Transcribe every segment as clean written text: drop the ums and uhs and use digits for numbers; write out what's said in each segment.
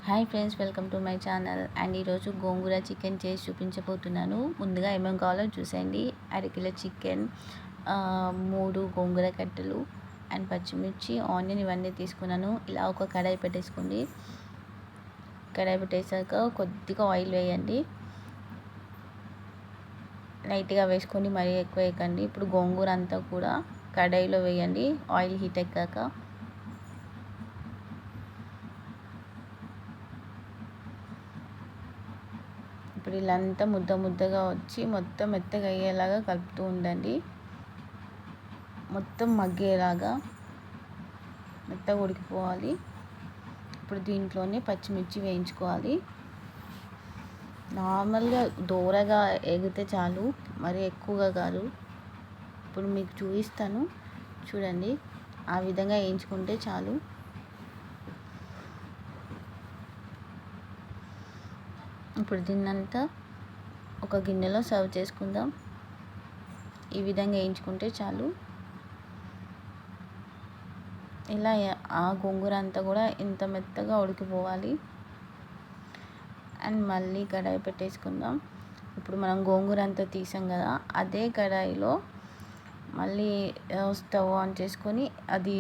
Hi friends, welcome to my channel. And ఈరోజు గోంగూర chicken చేసి చూపించబోతున్నాను. ముందుగా ఏమేమి కావాలో చూసేయండి. అరకిలో చికెన్, 3 గోంగూర కట్టలు అండ్ పచ్చిమిర్చి, ఆనియన్ ఇవన్నీ తీసుకున్నాను. ఇలా ఒక కడాయి పెట్టేసుకోండి. కడాయి పెట్టేసాక కొద్దిగా ఆయిల్ వేయండి. లైట్గా వేసుకొని మరీ ఎక్కువ వేయకండి. ఇప్పుడు గోంగూర అంతా కూడా కడాయిలో వేయండి. ఆయిల్ హీట్ ఎక్కాక ఇప్పుడు ఇలా అంతా ముద్దగా వచ్చి మొత్తం మెత్తగా అయ్యేలాగా కలుపుతూ ఉండండి. మొత్తం మగ్గేలాగా మెత్తగా ఉడికిపోవాలి. ఇప్పుడు దీంట్లోనే పచ్చిమిర్చి వేయించుకోవాలి. నార్మల్గా దూరగా ఎగితే చాలు, మరి ఎక్కువగా కాదు. ఇప్పుడు మీకు చూపిస్తాను, చూడండి. ఆ విధంగా వేయించుకుంటే చాలు. ఇప్పుడు దీన్నంతా ఒక గిన్నెలో సర్వ్ చేసుకుందాం. ఈ విధంగా వేయించుకుంటే చాలు. ఇలా ఆ గోంగూర అంతా కూడా ఇంత మెత్తగా ఉడికిపోవాలి. అండ్ మళ్ళీ కడాయి పెట్టేసుకుందాం. ఇప్పుడు మనం గోంగూర అంతా తీసాం కదా, అదే కడాయిలో మళ్ళీ స్టవ్ ఆన్ చేసుకొని, అది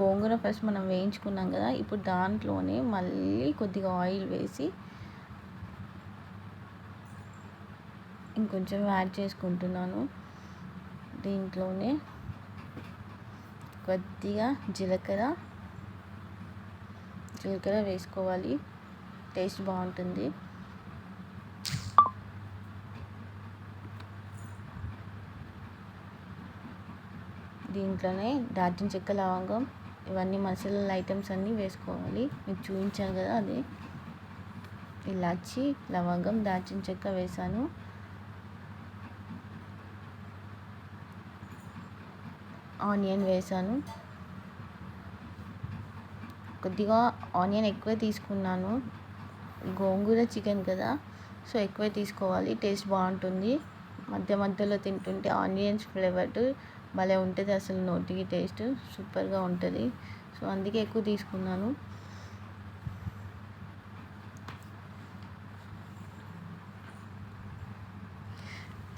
గోంగూర ఫస్ట్ మనం వేయించుకున్నాం కదా, ఇప్పుడు దాంట్లోనే మళ్ళీ కొద్దిగా ఆయిల్ వేసి ఇంకొంచెం యాడ్ చేసుకుంటున్నాను. దీంట్లోనే కొద్దిగా జీలకర్ర వేసుకోవాలి, టేస్ట్ బాగుంటుంది. దీంట్లోనే దాల్చిన చెక్క, లవంగం, ఇవన్నీ మసాలా ఐటమ్స్ అన్నీ వేసుకోవాలి. మీకు చూపించాను కదా, అదే ఇలాచి, లవంగం, దాల్చిన చెక్క వేసాను. ఆనియన్ వేసాను. కొద్దిగా ఆనియన్ ఎక్కువ తీసుకున్నాను. గోంగూర చికెన్ కదా, సో ఎక్కువ తీసుకోవాలి, టేస్ట్ బాగుంటుంది. మధ్యలో తింటుంటే ఆనియన్స్ ఫ్లేవర్ భలే ఉంటుంది, అసలు నోటికి టేస్ట్ సూపర్గా ఉంటుంది. సో అందుకే ఎక్కువ తీసుకున్నాను.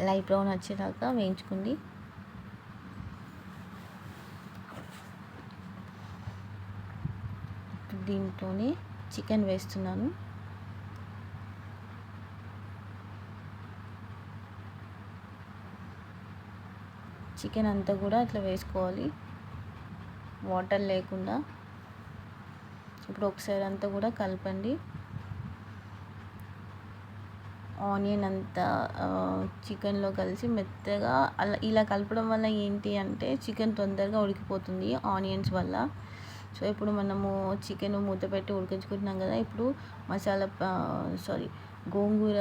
లైట్ బ్రౌన్ వచ్చేదాకా వేయించుకోండి. దీంట్లోనే చికెన్ వేస్తున్నాను. చికెన్ అంతా కూడా అట్లా వేసుకోవాలి, వాటర్ లేకుండా. ఇప్పుడు ఒకసారి అంతా కూడా కలపండి. ఆనియన్ అంతా చికెన్లో కలిసి మెత్తగా ఇలా కలపడం వల్ల ఏంటి అంటే చికెన్ తొందరగా ఉడికిపోతుంది ఆనియన్స్ వల్ల. సో ఇప్పుడు మనము చికెన్ మూత పెట్టి ఉడికించుకుంటున్నాం కదా, ఇప్పుడు గోంగూర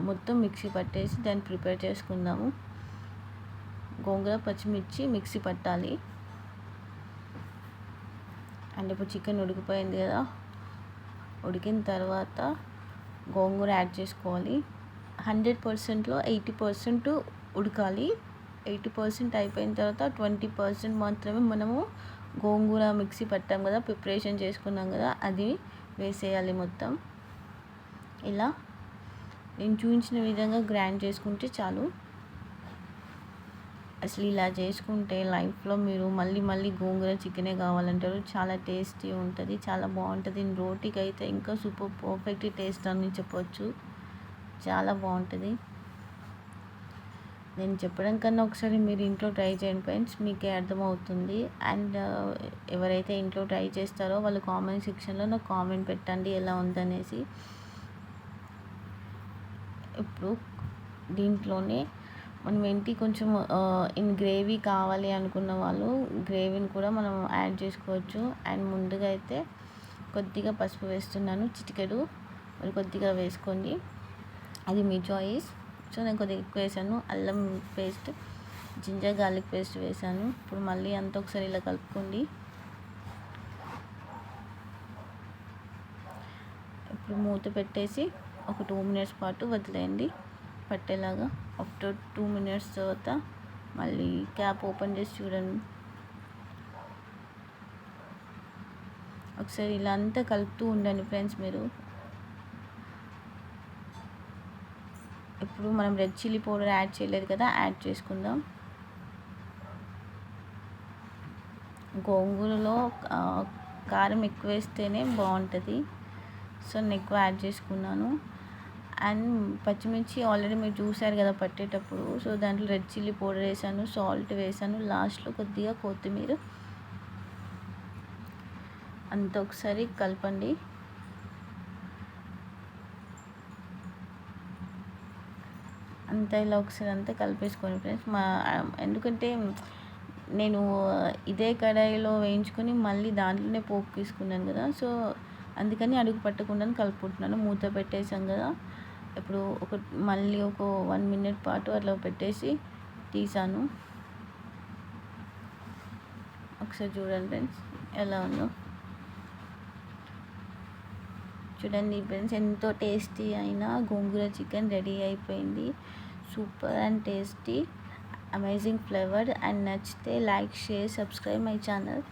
మొత్తం మిక్సీ పట్టేసి దాన్ని ప్రిపేర్ చేసుకుందాము. గోంగూర, పచ్చిమిర్చి మిక్సీ పట్టాలి. అండ్ ఇప్పుడు చికెన్ ఉడికిపోయింది కదా, ఉడికిన తర్వాత గోంగూర యాడ్ చేసుకోవాలి. 100%లో 80% ఉడకాలి. 80% అయిపోయిన తర్వాత 20% మాత్రమే మనము గోంగూర మిక్సీ పట్టాం కదా, ప్రిపరేషన్ చేసుకున్నాం కదా, అది వేసేయాలి మొత్తం. ఇలా నేను చూపించిన విధంగా గ్రైండ్ చేసుకుంటే చాలు. అసలు ఇలా చేసుకుంటే లైఫ్లో మీరు మళ్ళీ గోంగూర చికెనే కావాలంటారు. చాలా టేస్టీ ఉంటుంది, చాలా బాగుంటుంది. రోటీకి అయితే ఇంకా సూపర్ పర్ఫెక్ట్ టేస్ట్ అని చెప్పొచ్చు. చాలా బాగుంటుంది. నేను చెప్పడం కన్నా ఒకసారి మీరు ఇంట్లో ట్రై చేయండి ఫ్రెండ్స్, మీకే అర్థమవుతుంది. అండ్ ఎవరైతే ఇంట్లో ట్రై చేస్తారో వాళ్ళు కామెంట్ సెక్షన్లో నాకు కామెంట్ పెట్టండి ఎలా ఉందనేసి. ఇప్పుడు దీంట్లోనే మనం ఏంటి కొంచెం గ్రేవీ కావాలి అనుకున్న వాళ్ళు గ్రేవీని కూడా మనం యాడ్ చేసుకోవచ్చు. అండ్ ముందుగా అయితే కొద్దిగా పసుపు వేస్తున్నాను, చిటికెడు, మరి కొద్దిగా వేసుకోండి, అది మీ చాయిస్. సో నేను కొద్దిగా ఎక్కువ వేసాను. అల్లం పేస్ట్, జింజర్ గార్లిక్ పేస్ట్ వేసాను. ఇప్పుడు మళ్ళీ అంతా ఒకసారి ఇలా కలుపుకోండి. ఇప్పుడు మూత పెట్టేసి ఒక 2 minutes పాటు వదిలేయండి పట్టేలాగా. ఆఫ్టర్ 2 minutes తర్వాత మళ్ళీ క్యాప్ ఓపెన్ చేసి చూడండి. ఒకసారి ఇలా అంతా కలుపుతూ ఉండండి ఫ్రెండ్స్ మీరు. ఇప్పుడు మనం రెడ్ చిల్లీ పౌడర్ యాడ్ చేయలేదు కదా, యాడ్ చేసుకుందాం. గోంగూరలో కారం ఎక్కువ వేస్తేనే బాగుంటుంది. సో నేను ఎక్కువ యాడ్ చేసుకున్నాను. అండ్ పచ్చిమిర్చి ఆల్రెడీ మీరు చూసారు కదా పట్టేటప్పుడు. సో దాంట్లో రెడ్ చిల్లీ పౌడర్ వేసాను, సాల్ట్ వేసాను, లాస్ట్లో కొద్దిగా కొత్తిమీర. అంత ఒకసారి కలపండి. అంతా ఇలా ఒకసారి అంతా కలిపేసుకోండి ఫ్రెండ్స్. ఎందుకంటే నేను ఇదే కడాయిలో వేయించుకొని మళ్ళీ దాంట్లోనే పోపు తీసుకున్నాను కదా, సో అందుకని అడుగు పట్టకుండా కలుపుకుంటున్నాను. మూత పెట్టేసాం కదా, ఇప్పుడు మళ్ళీ ఒక 1 minute పాటు అట్లా పెట్టేసి తీసాను. ఒకసారి చూడండి ఫ్రెండ్స్ ఎలా ఉందో. చూడండి ఫ్రెండ్స్, ఎంతో టేస్టీ అయిన గోంగూర చికెన్ రెడీ అయిపోయింది. Super and tasty, amazing flavour. And నచ్చితే like, share, subscribe my channel.